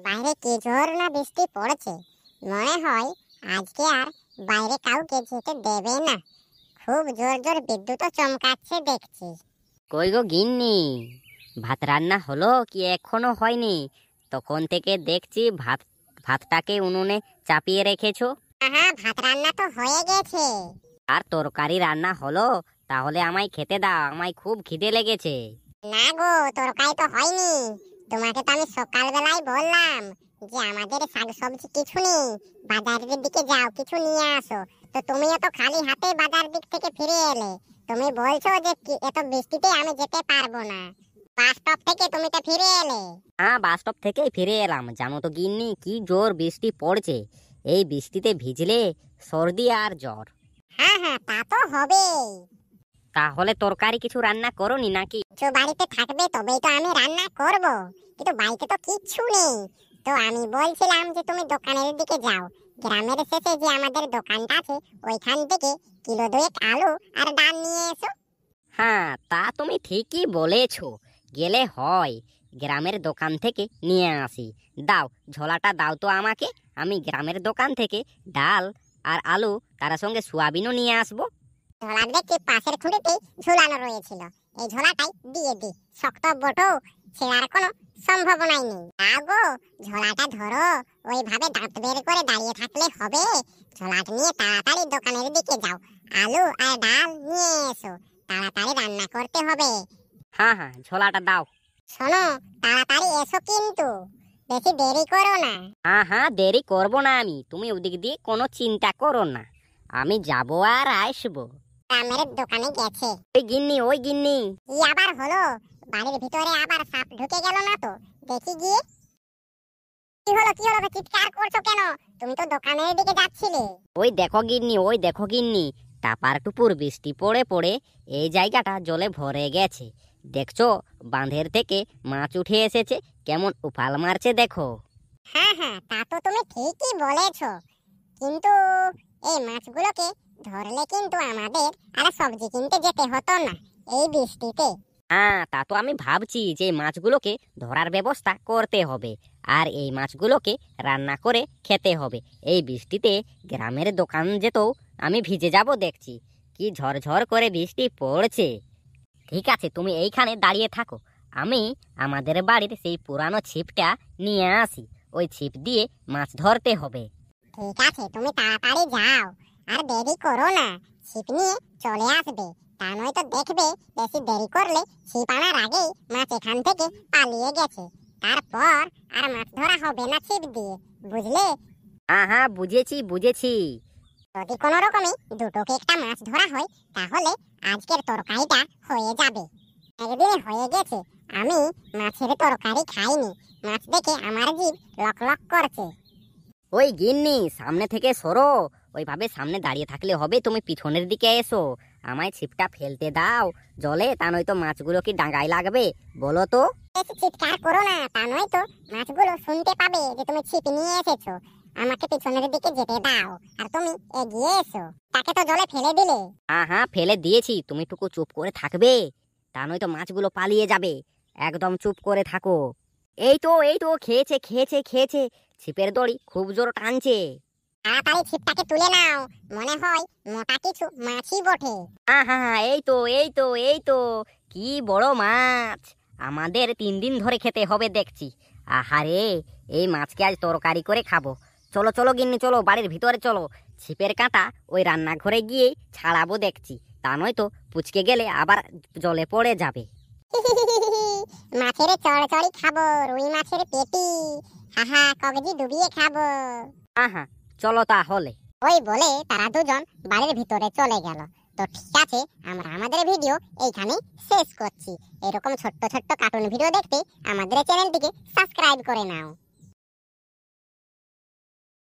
বাইরে কি জোর না বৃষ্টি পড়েছে, মনে হয় আজকে আর বাইরে কাউকে যেতে দেবে না। খুব জোর জোর বিদ্যুৎও চমকাচ্ছে দেখছি। কই গো গিন্নি, ভাত রান্না হলো কি এখনো হয়নি? তখন থেকে দেখছি ভাতটাকে উনুনে চাপিয়ে রেখেছো। হ্যাঁ, ভাত রান্না তো হয়ে গেছে। আর তরকারি রান্না হলো? তাহলে আমায় খেতে দাও, আমায় খুব খিদে লেগেছে। না গো, তরকারি তো হয়নি। তোমাকে তো আমি সকালবেলায় বললাম যে আমাদের শাক সবজি কিছু নেই, বাজারের দিকে যাও কিছু নিয়ে আসো। তো তুমিও তো খালি হাতে বাজার দিক থেকে ফিরে এলে। তুমি বলছো যে এত বৃষ্টিতে আমি যেতে পারবো না। বাস স্টপ থেকে তুমি তো ফিরে এলে। হ্যাঁ, বাস স্টপ থেকেই ফিরে এলাম। জানো তো গিন্নি, কি জোর বৃষ্টি পড়ছে। এই বৃষ্টিতে ভিজলে সর্দি আর জ্বর। হ্যাঁ হ্যাঁ, তা তো হবেই। তাহলে তরকারি কিছু রান্না করোনি নাকি? কিছু বাড়িতে থাকবে তবেই তো আমি রান্না করব, কিন্তু বাড়িতে তো কিচ্ছু নেই। তো আমি বলছিলাম যে তুমি দোকানের দিকে যাও, গ্রামের শেষে যে আমাদের দোকানটা আছে ওইখান থেকে কিলো 2 আলু আর ডাল নিয়ে এসো। হ্যাঁ, তা তুমি ঠিকই বলেছো, গেলে হয়। গ্রামের দোকান থেকে নিয়ে আসি। দাও, ঝোলাটা দাও তো আমাকে। আমি গ্রামের দোকান থেকে ডাল আর আলু, তার সঙ্গে সোয়াবিনও নিয়ে আসবো। ঝোলা দেখছি পাশের খুঁড়িতে ঝুলানো রয়েছিল, এই ঝোলাটাই দিয়ে দি। শক্ত বটো, ছেঁড়ার কোনো সম্ভাবনাই নেই। না গো, ঝোলাটা ধরো, ওইভাবে দাঁত বের করে দাঁড়িয়ে থাকলে হবে? ঝোলাটা নিয়ে তাড়াতাড়ি দোকানের দিকে যাও, আলু আর ডাল নিয়ে এসো। তাড়াতাড়ি রান্না করতে হবে। হ্যাঁ হ্যাঁ, ঝোলাটা দাও। শোনো, তাড়াতাড়ি এসো কিন্তু, বেশি দেরি করো না। হ্যাঁ হ্যাঁ, দেরি করবো না আমি। তুমি ওদিক দিয়ে কোনো চিন্তা করো না, আমি যাবো আর আসবো। গ্রামের দোকানে গেছে। ওই গিন্নি, ওই গিন্নি। কি আবার হলো? বাড়ির ভিতরে আবার সাপ ঢুকে গেল না তো? দেখি গিয়ে। কি হলো কি হলো, চিৎকার করছো কেন? তুমি তো দোকানের দিকে যাচ্ছিলে। ওই দেখো গিন্নি, ওই দেখো গিন্নি, টাপার টুপুর বৃষ্টি পড়ে পড়ে এই জায়গাটা জলে ভরে গেছে। দেখছো, বাঁধের থেকে মাছ উঠে এসেছে, কেমন উফাল মারছে দেখো। হ্যাঁ হ্যাঁ, তা তো তুমি ঠিকই বলেছো, কিন্তু এই মাছগুলোকে ধরলে কিন্তু আমাদের আর সবজি কিনতে যেতে হতো না এই বৃষ্টিতে। হ্যাঁ, তা তো আমি ভাবছি যে মাছগুলোকে ধরার ব্যবস্থা করতে হবে, আর এই মাছগুলোকে রান্না করে খেতে হবে। এই বৃষ্টিতে গ্রামের দোকান যেতেও আমি ভিজে যাব দেখছি। কি ঝরঝর করে বৃষ্টি পড়ছে। ঠিক আছে, তুমি এইখানে দাঁড়িয়ে থাকো, আমি আমাদের বাড়ির সেই পুরানো ছিপটা নিয়ে আসি। ওই ছিপ দিয়ে মাছ ধরতে হবে। ঠিক আছে, তুমি তাড়াতাড়ি যাও, আর দেরি করো না। ছিপ নিয়ে চলে আসবে, তা নয়তো দেখবে বেশি দেরি করলে ছিপ আনার আগেই মাছ এখান থেকে পালিয়ে গেছে। তারপর আর মাছ ধরা হবে না ছিপ দিয়ে, বুঝলে? হ্যাঁ হ্যাঁ, বুঝেছি বুঝেছি। যদি কোনো রকমে দুটোকে একটা মাছ ধরা হয়, তাহলে আজকের তরকারিটা হয়ে যাবে। একদিনে হয়ে গেছে, আমি মাছের তরকারি খাইনি। মাছ দেখে আমার জিভ লক লক করছে। ওই গিন্নি, সামনে থেকে সরো। ওইভাবে সামনে দাঁড়িয়ে থাকলে হবে? তুমি পিছনের দিকে এসো, আমায় ছিপটা ফেলতে দাও জলে, তা নয়তো মাছগুলো কি ডাঙায় লাগবে বলো তো। বেশি চিৎকার করো না, তা নয়তো মাছগুলো শুনতে পাবে যে তুমি ছিপ নিয়ে এসেছো। আমাকে পিছনের দিকে যেতে দাও, আর তুমি এগিয়ে এসো। তাকে তো জলে ফেলে দিলে। হ্যাঁ হ্যাঁ, ফেলে দিয়েছি, তুমি টুকু চুপ করে থাকবে, তা নয়তো মাছগুলো পালিয়ে যাবে। একদম চুপ করে থাকো। এই তো এই তো, খেয়েছে খেয়েছে খেয়েছে, ছিপের দড়ি খুব জোর টানছে। তাড়াতাড়ি ছিপটাকে তুলে নাও, মনে হয় মোটা কিছু মাছই বটে। হ্যাঁ হ্যাঁ হ্যাঁ, এই তো এই তো এই তো, কি বড় মাছ! আমাদের 3 দিন ধরে খেতে হবে দেখছি। আহারে, এই মাছকে আজ তরকারি করে খাবো। চলো চলো গিন্নি, চলো বাড়ির ভিতরে চলো। ছিপের কাঁটা ওই রান্নাঘরে গিয়ে ছাড়াবো দেখছি, তা নয়তো পুচকে গেলে আবার জলে পড়ে যাবে। মাছের চড়চড়ি খাবো, রুই মাছের পেটি, হাহা কগজি ডুবিয়ে খাবো। হ্যাঁ হ্যাঁ, চলো তাহলে। ওই বলে তারা দুজন বাড়ির ভিতরে চলে গেল। তো ঠিক আছে, আমরা আমাদের ভিডিও এইখানে শেষ করছি। এরকম ছোট্ট ছোট্ট কার্টুন ভিডিও দেখতে আমাদের চ্যানেলটিকে সাবস্ক্রাইব করে নাও।